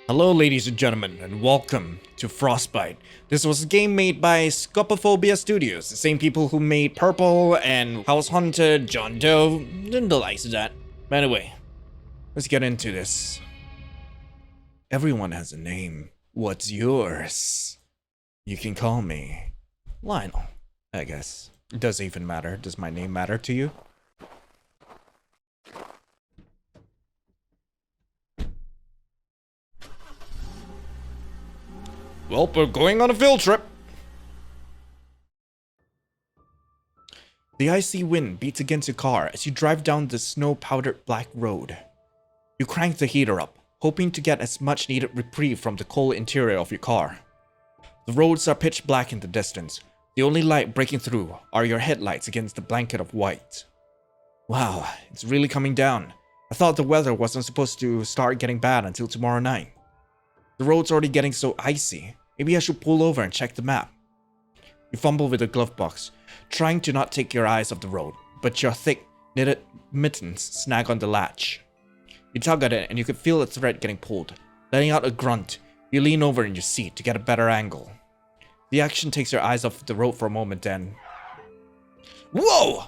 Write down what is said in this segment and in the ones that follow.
Hello ladies and gentlemen, and welcome to Frostbite. This was a game made by Scopophobia Studios, the same people who made Purple and House Haunted, John Doe, and the likes of that. But anyway, let's get into this. Everyone has a name. What's yours? You can call me Lionel, I guess. Does it even matter? Does my name matter to you? Well, we're going on a field trip. The icy wind beats against your car as you drive down the snow-powdered black road. You crank the heater up, hoping to get as much needed reprieve from the cold interior of your car. The roads are pitch black in the distance. The only light breaking through are your headlights against the blanket of white. Wow, it's really coming down. I thought the weather wasn't supposed to start getting bad until tomorrow night. The road's already getting so icy. Maybe I should pull over and check the map. You fumble with the glove box, trying to not take your eyes off the road, but your thick, knitted mittens snag on the latch. You tug at it and you can feel the thread getting pulled. Letting out a grunt, you lean over in your seat to get a better angle. The action takes your eyes off the road for a moment, then... Whoa!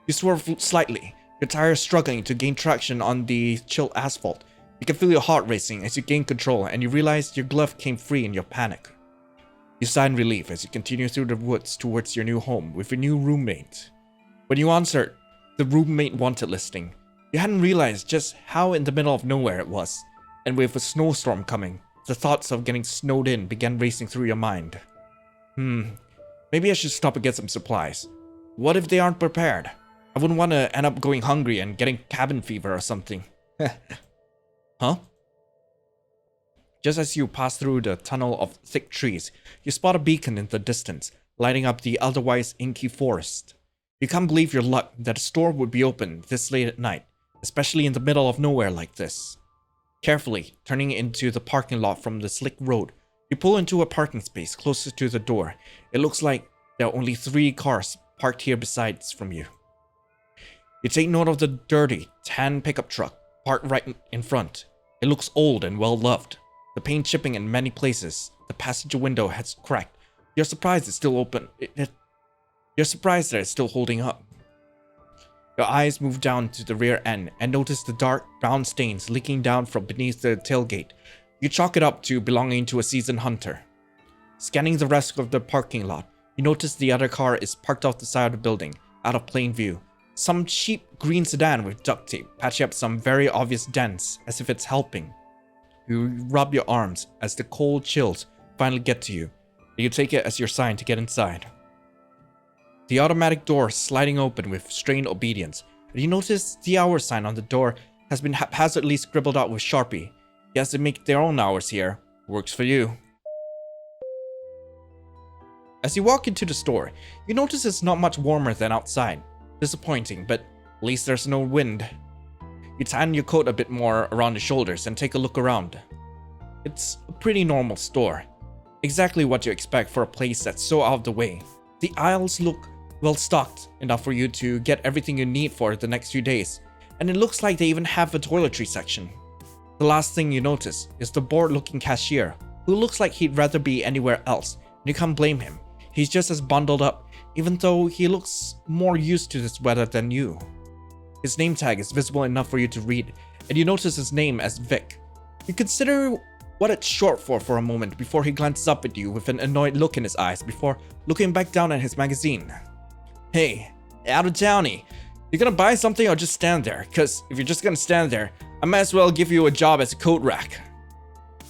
You swerve slightly, your tires struggling to gain traction on the chilled asphalt. You can feel your heart racing as you gain control and you realize your glove came free in your panic. You sigh in relief as you continue through the woods towards your new home with your new roommate. When you answered the roommate wanted listing, you hadn't realized just how in the middle of nowhere it was, and with a snowstorm coming, the thoughts of getting snowed in began racing through your mind. Maybe I should stop and get some supplies. What if they aren't prepared? I wouldn't want to end up going hungry and getting cabin fever or something. Huh? Just as you pass through the tunnel of thick trees, you spot a beacon in the distance, lighting up the otherwise inky forest. You can't believe your luck that a store would be open this late at night, especially in the middle of nowhere like this. Carefully, turning into the parking lot from the slick road, you pull into a parking space closer to the door. It looks like there are only 3 cars parked here besides from you. You take note of the dirty, tan pickup truck parked right in front. It looks old and well loved. The paint chipping in many places. The passenger window has cracked. You're surprised it's still open. You're surprised that it's still holding up. Your eyes move down to the rear end and notice the dark brown stains leaking down from beneath the tailgate. You chalk it up to belonging to a seasoned hunter. Scanning the rest of the parking lot, you notice the other car is parked off the side of the building, out of plain view. Some cheap green sedan with duct tape patching up some very obvious dents as if it's helping. You rub your arms as the cold chills finally get to you, and you take it as your sign to get inside. The automatic door sliding open with strained obedience, and you notice the hour sign on the door has been haphazardly scribbled out with Sharpie. Yes, they make their own hours here. Works for you. As you walk into the store, you notice it's not much warmer than outside. Disappointing, but at least there's no wind. You tighten your coat a bit more around the shoulders and take a look around. It's a pretty normal store. Exactly what you expect for a place that's so out of the way. The aisles look well stocked enough for you to get everything you need for the next few days. And it looks like they even have a toiletry section. The last thing you notice is the bored-looking cashier, who looks like he'd rather be anywhere else. And you can't blame him. He's just as bundled up, even though he looks more used to this weather than you. His name tag is visible enough for you to read, and you notice his name as Vic. You consider what it's short for a moment before he glances up at you with an annoyed look in his eyes before looking back down at his magazine. Hey, out of townie, you gonna buy something or just stand there? Cause if you're just gonna stand there, I might as well give you a job as a coat rack.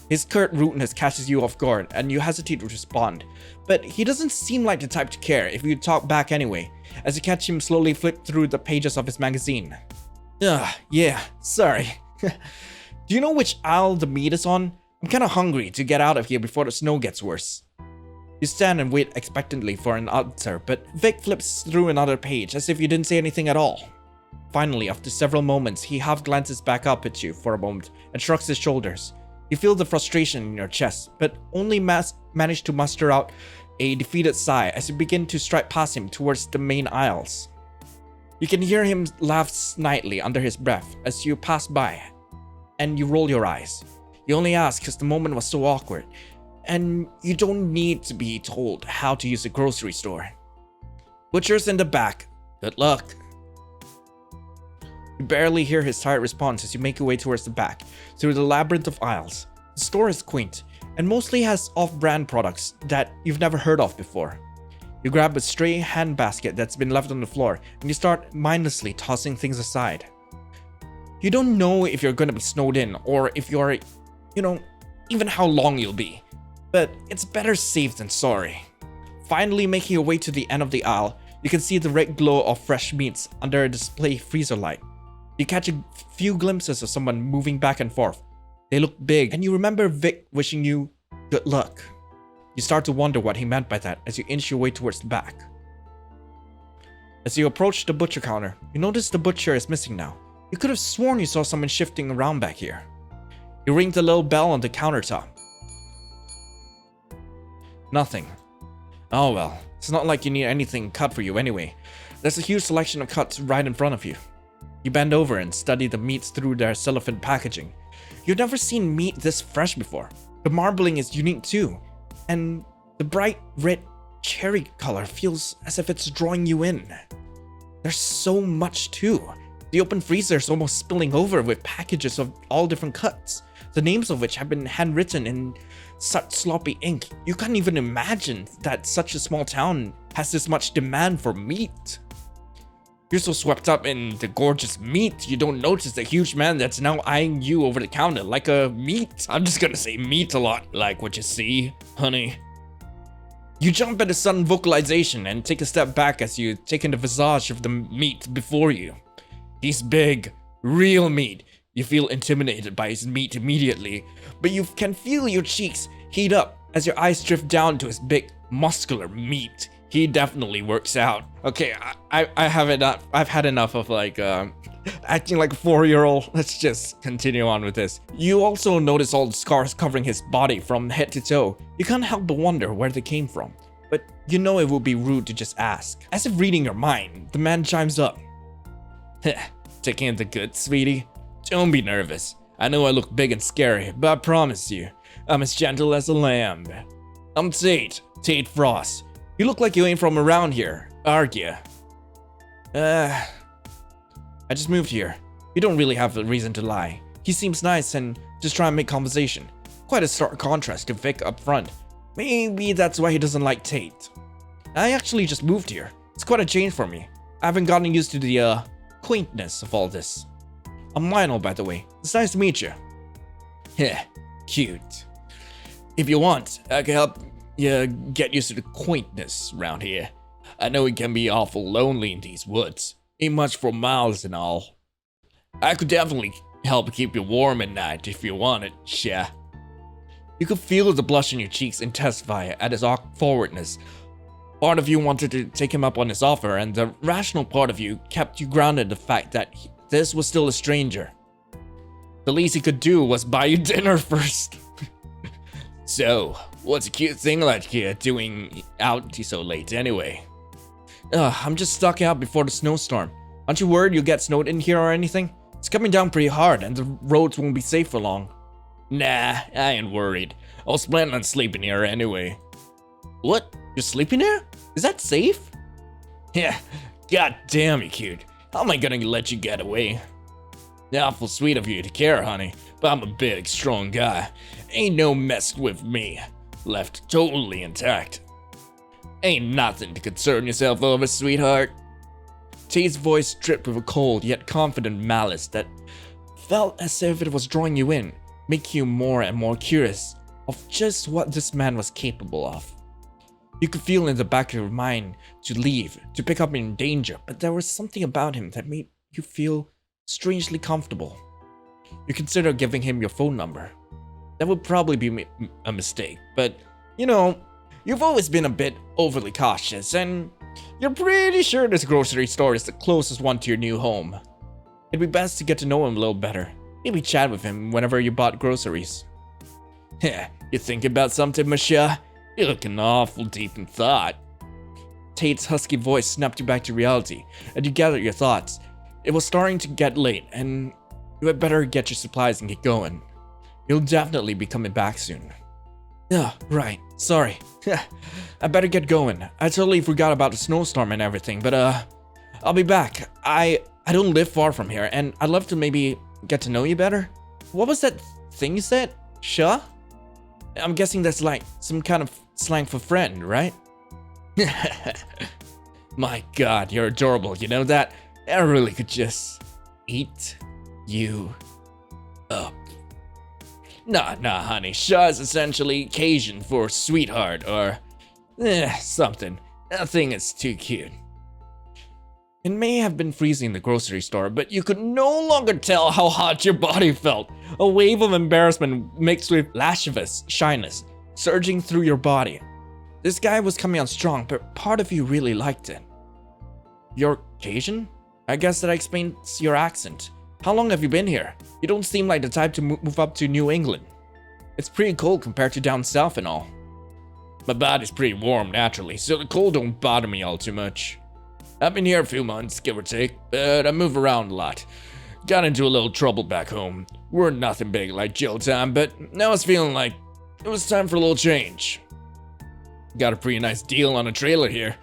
His curt rudeness catches you off guard and you hesitate to respond, but he doesn't seem like the type to care if you talk back anyway, as you catch him slowly flip through the pages of his magazine. Yeah, sorry. Do you know which aisle the meat is on? I'm kinda hungry to get out of here before the snow gets worse. You stand and wait expectantly for an answer, but Vic flips through another page as if you didn't say anything at all. Finally, after several moments, he half glances back up at you for a moment and shrugs his shoulders. You feel the frustration in your chest, but only manage to muster out a defeated sigh as you begin to stride past him towards the main aisles. You can hear him laugh snidely under his breath as you pass by, and you roll your eyes. You only ask because the moment was so awkward, and you don't need to be told how to use a grocery store. Butcher's in the back. Good luck. You barely hear his tired response as you make your way towards the back, through the labyrinth of aisles. The store is quaint, and mostly has off-brand products that you've never heard of before. You grab a stray handbasket that's been left on the floor, and you start mindlessly tossing things aside. You don't know if you're gonna be snowed in, or if you're, even how long you'll be. But it's better safe than sorry. Finally making your way to the end of the aisle, you can see the red glow of fresh meats under a display freezer light. You catch a few glimpses of someone moving back and forth. They look big, and you remember Vic wishing you good luck. You start to wonder what he meant by that as you inch your way towards the back. As you approach the butcher counter, you notice the butcher is missing now. You could have sworn you saw someone shifting around back here. You ring the little bell on the countertop. Nothing. Oh well, it's not like you need anything cut for you anyway. There's a huge selection of cuts right in front of you. You bend over and study the meats through their cellophane packaging. You've never seen meat this fresh before. The marbling is unique too, and the bright red cherry color feels as if it's drawing you in. There's so much too. The open freezer is almost spilling over with packages of all different cuts, the names of which have been handwritten in such sloppy ink. You can't even imagine that such a small town has this much demand for meat. You're so swept up in the gorgeous meat, you don't notice the huge man that's now eyeing you over the counter like a meat. I'm just gonna say meat a lot. Like what you see, honey. You jump at the sudden vocalization and take a step back as you take in the visage of the meat before you. He's big, real meat. You feel intimidated by his meat immediately, but you can feel your cheeks heat up as your eyes drift down to his big, muscular meat. He definitely works out. Okay, I've had enough of acting like a 4-year-old. Let's just continue on with this. You also notice all the scars covering his body from head to toe. You can't help but wonder where they came from, but you know it would be rude to just ask. As if reading your mind, the man chimes up. Taking the good, sweetie? Don't be nervous. I know I look big and scary, but I promise you, I'm as gentle as a lamb. I'm Tate Frost. You look like you ain't from around here, aren't you? I just moved here. You don't really have a reason to lie. He seems nice and just trying to make conversation. Quite a stark contrast to Vic up front. Maybe that's why he doesn't like Tate. I actually just moved here. It's quite a change for me. I haven't gotten used to the quaintness of all this. I'm Lionel, by the way. It's nice to meet you. Heh, cute. If you want, I can help you get used to the quaintness around here. I know it can be awful lonely in these woods. Ain't much for miles and all. I could definitely help keep you warm at night if you want it, yeah. You could feel the blush in your cheeks intensify at his forwardness. Part of you wanted to take him up on his offer, and the rational part of you kept you grounded in the fact that this was still a stranger. The least he could do was buy you dinner first. So, what's a cute thing like here doing out so late anyway? I'm just stuck out before the snowstorm. Aren't you worried you'll get snowed in here or anything? It's coming down pretty hard and the roads won't be safe for long. Nah, I ain't worried. I was planning on sleeping here anyway. What? You're sleeping here? Is that safe? Yeah, god damn you cute. How am I gonna let you get away? Awful sweet of you to care, honey, but I'm a big, strong guy. Ain't no mess with me. Left totally intact. Ain't nothing to concern yourself over, sweetheart. Tate's voice dripped with a cold yet confident malice that felt as if it was drawing you in, making you more and more curious of just what this man was capable of. You could feel in the back of your mind to leave, to pick up in danger, but there was something about him that made you feel strangely comfortable. You consider giving him your phone number. That would probably be a mistake, but you know, you've always been a bit overly cautious, and you're pretty sure this grocery store is the closest one to your new home. It'd be best to get to know him a little better. Maybe chat with him whenever you bought groceries. Heh, you think about something, Masha? You're looking awful deep in thought. Tate's husky voice snapped you back to reality, and you gathered your thoughts. It was starting to get late, and you had better get your supplies and get going. He'll definitely be coming back soon. Yeah, right. Sorry. I better get going. I totally forgot about the snowstorm and everything, but I'll be back. I don't live far from here, and I'd love to maybe get to know you better. What was that thing you said? Sure? I'm guessing that's like some kind of slang for friend, right? My god, you're adorable, you know that? I really could just eat you up. Nah, honey. Shaw is essentially Cajun for sweetheart or something. That thing is too cute. It may have been freezing in the grocery store, but you could no longer tell how hot your body felt. A wave of embarrassment mixed with lascivious shyness surging through your body. This guy was coming on strong, but part of you really liked it. You're Cajun? I guess that explains your accent. How long have you been here? You don't seem like the type to move up to New England. It's pretty cold compared to down south and all. My body's pretty warm naturally, so the cold don't bother me all too much. I've been here a few months, give or take, but I move around a lot. Got into a little trouble back home. We're nothing big like jail time, but now it's feeling like it was time for a little change. Got a pretty nice deal on a trailer here.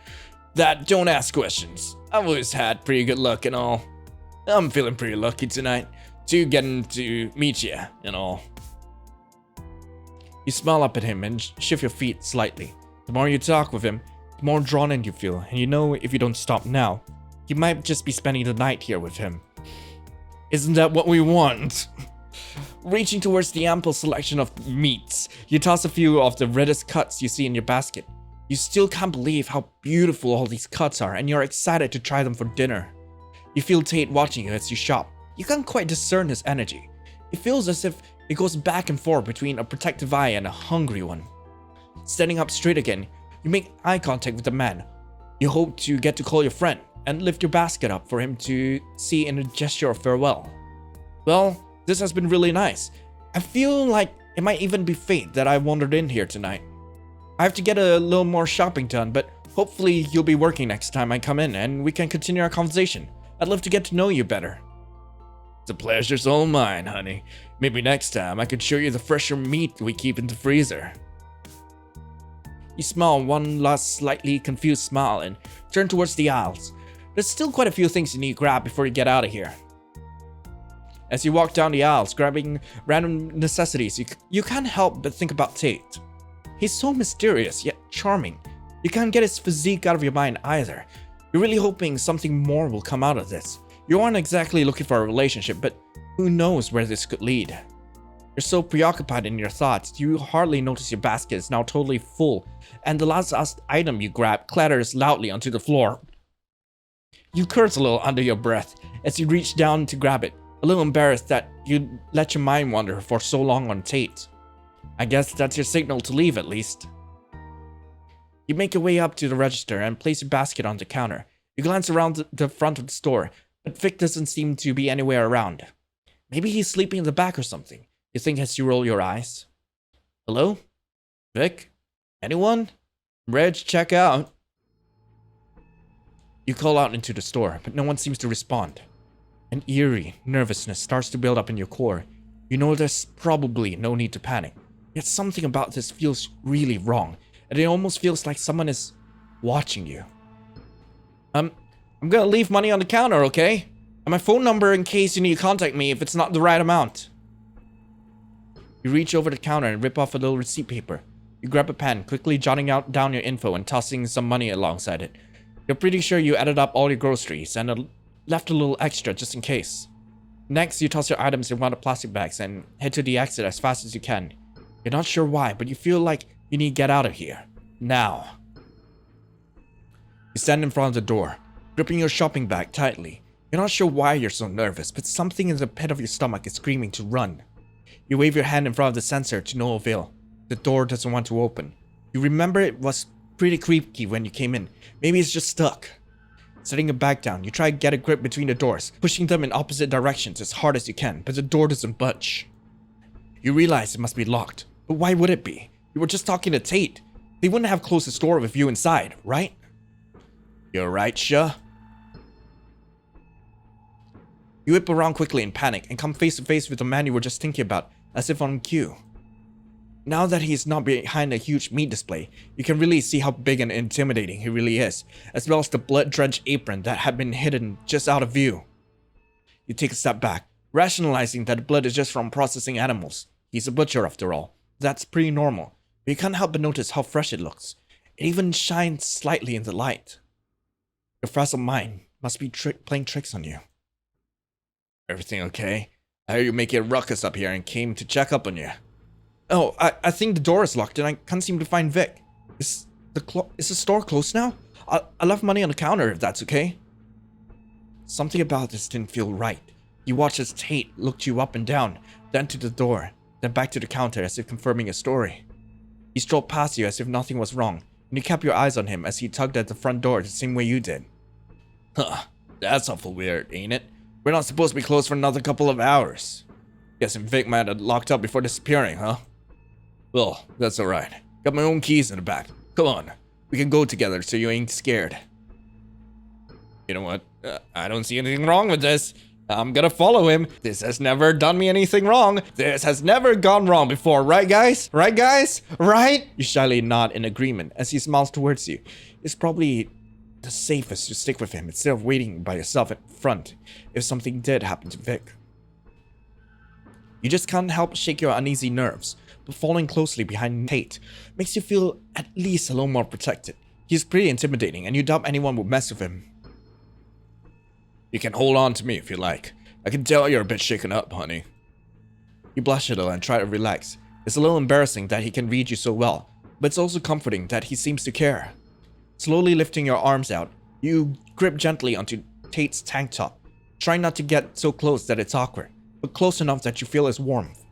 That don't ask questions. I've always had pretty good luck and all. I'm feeling pretty lucky tonight to getting to meet you and all. You smile up at him and shift your feet slightly. The more you talk with him, the more drawn in you feel, and you know if you don't stop now, you might just be spending the night here with him. Isn't that what we want? Reaching towards the ample selection of meats, you toss a few of the reddest cuts you see in your basket. You still can't believe how beautiful all these cuts are, and you're excited to try them for dinner. You feel Tate watching you as you shop. You can't quite discern his energy. It feels as if it goes back and forth between a protective eye and a hungry one. Standing up straight again, you make eye contact with the man. You hope to get to call your friend and lift your basket up for him to see in a gesture of farewell. Well, this has been really nice. I feel like it might even be fate that I wandered in here tonight. I have to get a little more shopping done, but hopefully you'll be working next time I come in and we can continue our conversation. I'd love to get to know you better. The pleasure's all mine, honey. Maybe next time I could show you the fresher meat we keep in the freezer. You smile one last slightly confused smile and turn towards the aisles. There's still quite a few things you need to grab before you get out of here. As you walk down the aisles, grabbing random necessities, you can't help but think about Tate. He's so mysterious, yet charming. You can't get his physique out of your mind either. You're really hoping something more will come out of this. You aren't exactly looking for a relationship, but who knows where this could lead. You're so preoccupied in your thoughts, you hardly notice your basket is now totally full, and the last item you grab clatters loudly onto the floor. You curse a little under your breath as you reach down to grab it, a little embarrassed that you let your mind wander for so long on Tate. I guess that's your signal to leave at least. You make your way up to the register and place your basket on the counter. You glance around the front of the store, but Vic doesn't seem to be anywhere around. Maybe he's sleeping in the back or something, you think as you roll your eyes. Hello? Vic? Anyone? Reg, check out. You call out into the store, but no one seems to respond. An eerie nervousness starts to build up in your core. You know there's probably no need to panic, yet something about this feels really wrong, and it almost feels like someone is watching you. I'm gonna leave money on the counter, okay? And my phone number in case you need to contact me if it's not the right amount. You reach over the counter and rip off a little receipt paper. You grab a pen, quickly jotting down your info and tossing some money alongside it. You're pretty sure you added up all your groceries and left a little extra just in case. Next, you toss your items in one of the plastic bags and head to the exit as fast as you can. You're not sure why, but you feel like you need to get out of here. Now. You stand in front of the door, gripping your shopping bag tightly. You're not sure why you're so nervous, but something in the pit of your stomach is screaming to run. You wave your hand in front of the sensor to no avail. The door doesn't want to open. You remember it was pretty creaky when you came in. Maybe it's just stuck. Setting your bag down, you try to get a grip between the doors, pushing them in opposite directions as hard as you can, but the door doesn't budge. You realize it must be locked, but why would it be? You were just talking to Tate. They wouldn't have closed the store with you inside, right? You're right, Sha. You whip around quickly in panic and come face to face with the man you were just thinking about, as if on cue. Now that he's not behind a huge meat display, you can really see how big and intimidating he really is, as well as the blood-drenched apron that had been hidden just out of view. You take a step back, rationalizing that the blood is just from processing animals. He's a butcher after all. That's pretty normal, but you can't help but notice how fresh it looks. It even shines slightly in the light. Your frazzled mind must be playing tricks on you. Everything okay? I heard you making a ruckus up here and came to check up on you. Oh, I think the door is locked and I can't seem to find Vic. Is the store closed now? I left money on the counter if that's okay. Something about this didn't feel right. You watched as Tate looked you up and down, then to the door, then back to the counter as if confirming a story. He strolled past you as if nothing was wrong, and you kept your eyes on him as he tugged at the front door the same way you did. Huh, that's awful weird, ain't it? We're not supposed to be closed for another couple of hours. Guessing Vic might have locked up before disappearing, huh? Well, that's alright. Got my own keys in the back. Come on, we can go together so you ain't scared. You know what? I don't see anything wrong with this. I'm gonna follow him. This has never done me anything wrong. This has never gone wrong before, right guys? Right guys? Right? You shyly nod in agreement as he smiles towards you. It's probably the safest to stick with him instead of waiting by yourself at front if something did happen to Vic. You just can't help shake your uneasy nerves, but following closely behind Tate makes you feel at least a little more protected. He's pretty intimidating and you doubt anyone would mess with him. You can hold on to me if you like. I can tell you're a bit shaken up, honey. You blush a little and try to relax. It's a little embarrassing that he can read you so well, but it's also comforting that he seems to care. Slowly lifting your arms out, you grip gently onto Tate's tank top, trying not to get so close that it's awkward, but close enough that you feel his warmth.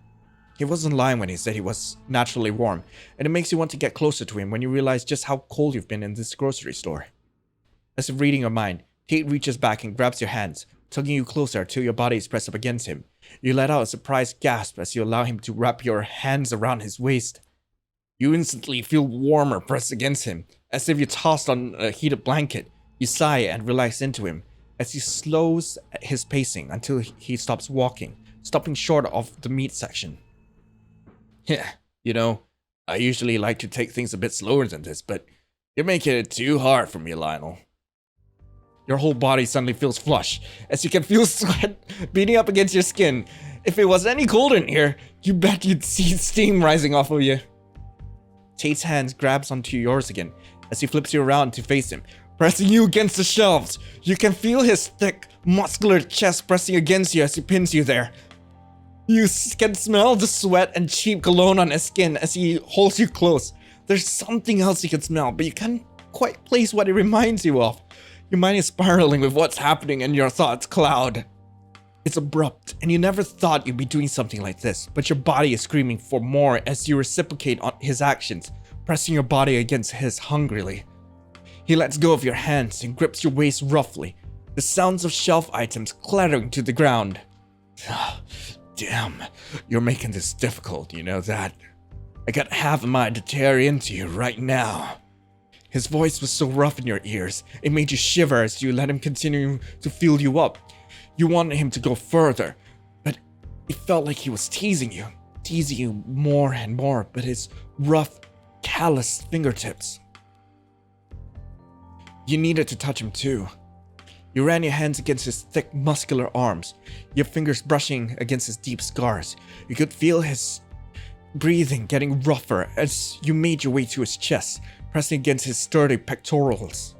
He wasn't lying when he said he was naturally warm, and it makes you want to get closer to him when you realize just how cold you've been in this grocery store. As if reading your mind, Tate reaches back and grabs your hands, tugging you closer until your body is pressed up against him. You let out a surprised gasp as you allow him to wrap your hands around his waist. You instantly feel warmer pressed against him, as if you're tossed on a heated blanket. You sigh and relax into him, as he slows his pacing until he stops walking, stopping short of the meat section. Yeah, you know, I usually like to take things a bit slower than this, but you're making it too hard for me, Lionel. Your whole body suddenly feels flush, as you can feel sweat beating up against your skin. If it was any colder in here, you bet you'd see steam rising off of you. Tate's hands grabs onto yours again, as he flips you around to face him, pressing you against the shelves. You can feel his thick, muscular chest pressing against you as he pins you there. You can smell the sweat and cheap cologne on his skin as he holds you close. There's something else you can smell, but you can't quite place what it reminds you of. Your mind is spiraling with what's happening and your thoughts cloud. It's abrupt, and you never thought you'd be doing something like this, but your body is screaming for more as you reciprocate on his actions, pressing your body against his hungrily. He lets go of your hands and grips your waist roughly, the sounds of shelf items clattering to the ground. Damn, you're making this difficult, you know that? I got half a mind to tear into you right now. His voice was so rough in your ears, it made you shiver as you let him continue to fill you up. You wanted him to go further, but it felt like he was teasing you more and more, but his rough, calloused fingertips. You needed to touch him too. You ran your hands against his thick, muscular arms, your fingers brushing against his deep scars. You could feel his breathing getting rougher as you made your way to his chest, pressing against his sturdy pectorals.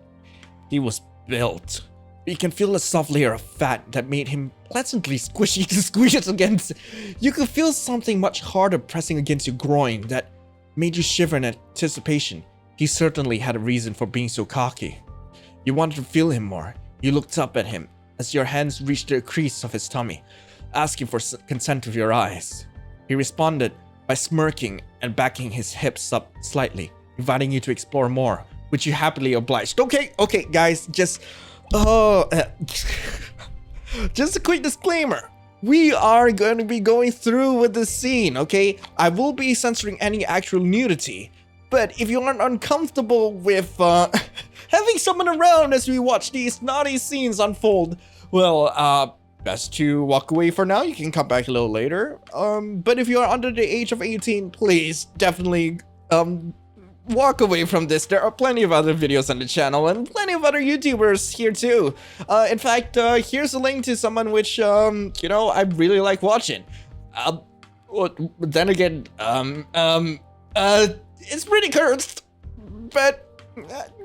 He was built. You can feel a soft layer of fat that made him pleasantly squishy to squeeze against. You could feel something much harder pressing against your groin that made you shiver in anticipation. He certainly had a reason for being so cocky. You wanted to feel him more. You looked up at him as your hands reached the crease of his tummy, asking for consent with your eyes. He responded by smirking and backing his hips up slightly, inviting you to explore more, which you happily obliged. Okay, guys, just a quick disclaimer. We are going to be going through with this scene, okay? I will be censoring any actual nudity, but if you aren't uncomfortable with having someone around as we watch these naughty scenes unfold, well, Best to walk away for now. You can come back a little later. But if you are under the age of 18, please definitely walk away from this. There are plenty of other videos on the channel and plenty of other YouTubers here too. In fact, here's a link to someone which you know, I really like watching. But then again, it's pretty cursed, but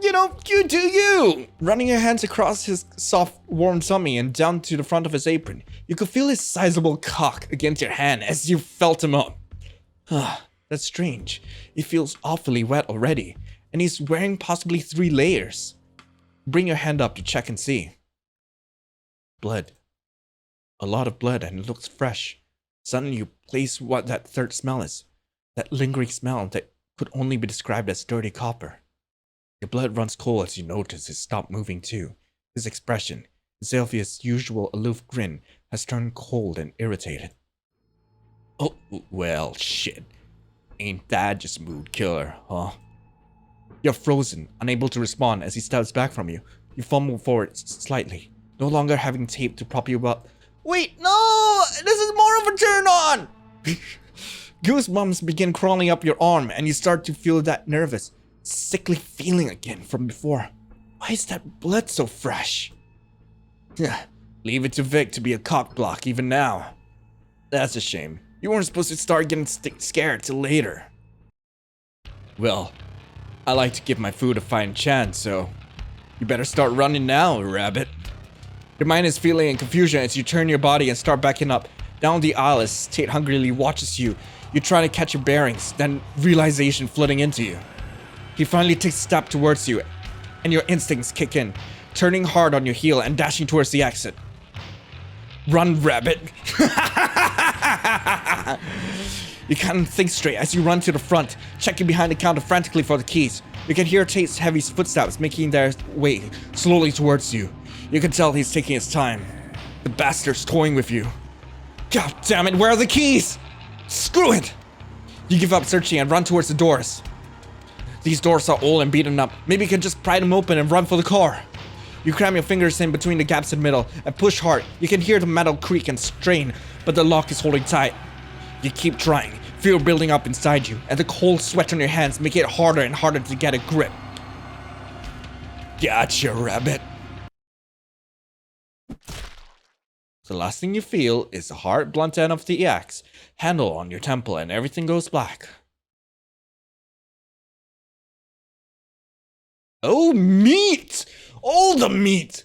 you know, you do you. Running your hands across his soft, warm tummy and down to the front of his apron, you could feel his sizable cock against your hand as you felt him up. That's strange. It feels awfully wet already, and he's wearing possibly 3 layers. Bring your hand up to check and see. Blood. A lot of blood, and it looks fresh. Suddenly you place what that third smell is. That lingering smell that could only be described as dirty copper. Your blood runs cold as you notice it stopped moving too. His expression, instead of his usual aloof grin, has turned cold and irritated. Oh, well, shit. Ain't that just a mood killer, huh? You're frozen, unable to respond as he steps back from you. You fumble forward slightly, no longer having tape to prop you up. Wait, no! This is more of a turn on! Goosebumps begin crawling up your arm and you start to feel that nervous, sickly feeling again from before. Why is that blood so fresh? Leave it to Vic to be a cockblock even now. That's a shame. You weren't supposed to start getting scared till later. Well, I like to give my food a fighting chance, so you better start running now, rabbit. Your mind is feeling in confusion as you turn your body and start backing up down the aisle as Tate hungrily watches you. You try to catch your bearings, then realization flooding into you. He finally takes a step towards you, and your instincts kick in, turning hard on your heel and dashing towards the exit. Run, rabbit. You can't think straight as you run to the front, checking behind the counter frantically for the keys. You can hear Tate's heavy footsteps making their way slowly towards you. You can tell he's taking his time. The bastard's toying with you. God damn it, where are the keys? Screw it! You give up searching and run towards the doors. These doors are old and beaten up. Maybe you can just pry them open and run for the car. You cram your fingers in between the gaps in the middle and push hard. You can hear the metal creak and strain, but the lock is holding tight. You keep trying, fear building up inside you, and the cold sweat on your hands make it harder and harder to get a grip. Gotcha, rabbit. The last thing you feel is the hard, blunt end of the axe handle on your temple, and everything goes black. Oh, meat! All the meat!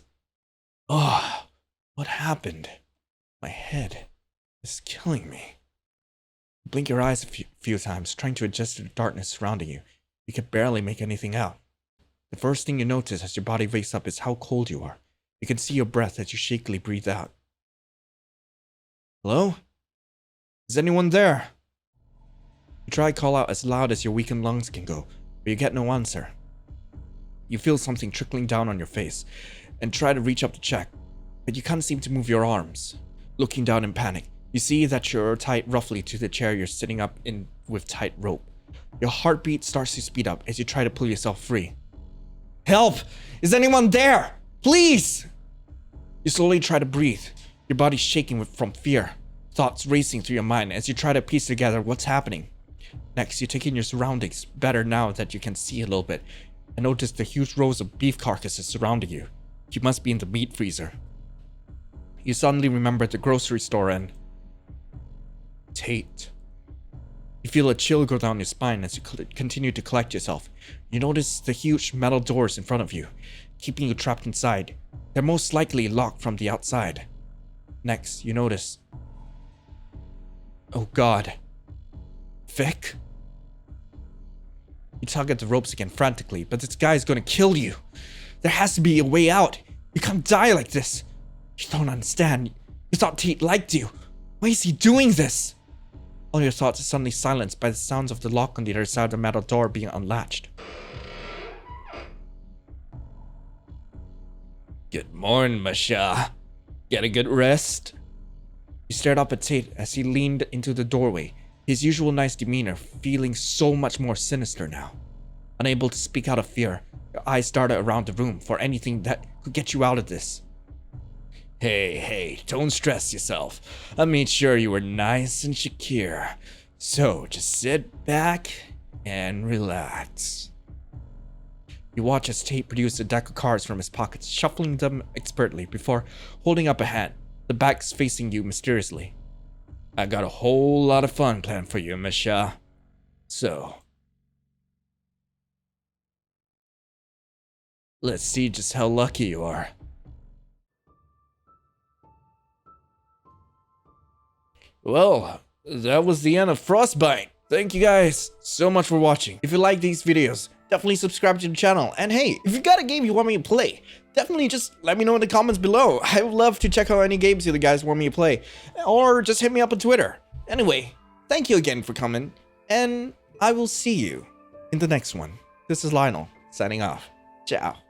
Oh, what happened? My head is killing me. You blink your eyes a few times, trying to adjust to the darkness surrounding you. You can barely make anything out. The first thing you notice as your body wakes up is how cold you are. You can see your breath as you shakily breathe out. Hello? Is anyone there? You try to call out as loud as your weakened lungs can go, but you get no answer. You feel something trickling down on your face and try to reach up to check, but you can't seem to move your arms. Looking down in panic, you see that you're tied roughly to the chair you're sitting up in with tight rope. Your heartbeat starts to speed up as you try to pull yourself free. Help! Is anyone there? Please! You slowly try to breathe, your body shaking from fear, thoughts racing through your mind as you try to piece together what's happening. Next, you take in your surroundings better now that you can see a little bit, and notice the huge rows of beef carcasses surrounding you. You must be in the meat freezer. You suddenly remember the grocery store and Tate. You feel a chill go down your spine as you continue to collect yourself. You notice the huge metal doors in front of you, keeping you trapped inside. They're most likely locked from the outside. Next, you notice... Oh God. Vic? You tug at the ropes again frantically, but this guy's gonna kill you. There has to be a way out. You can't die like this. You don't understand. You thought Tate liked you. Why is he doing this? All your thoughts are suddenly silenced by the sounds of the lock on the other side of the metal door being unlatched. Good morning, Masha. Get a good rest? You stared up at Tate as he leaned into the doorway, his usual nice demeanor feeling so much more sinister now. Unable to speak out of fear, your eyes darted around the room for anything that could get you out of this. Hey, don't stress yourself. I made sure you were nice and secure. So just sit back and relax. You watch as Tate produces a deck of cards from his pockets, shuffling them expertly before holding up a hand. The back's facing you mysteriously. I got a whole lot of fun planned for you, Miss Shah. So, let's see just how lucky you are. Well, that was the end of Frostbite. Thank you guys so much for watching. If you like these videos, definitely subscribe to the channel. And hey, if you got a game you want me to play, definitely just let me know in the comments below. I would love to check out any games you guys want me to play. Or just hit me up on Twitter. Anyway, thank you again for coming. And I will see you in the next one. This is Lionel, signing off. Ciao.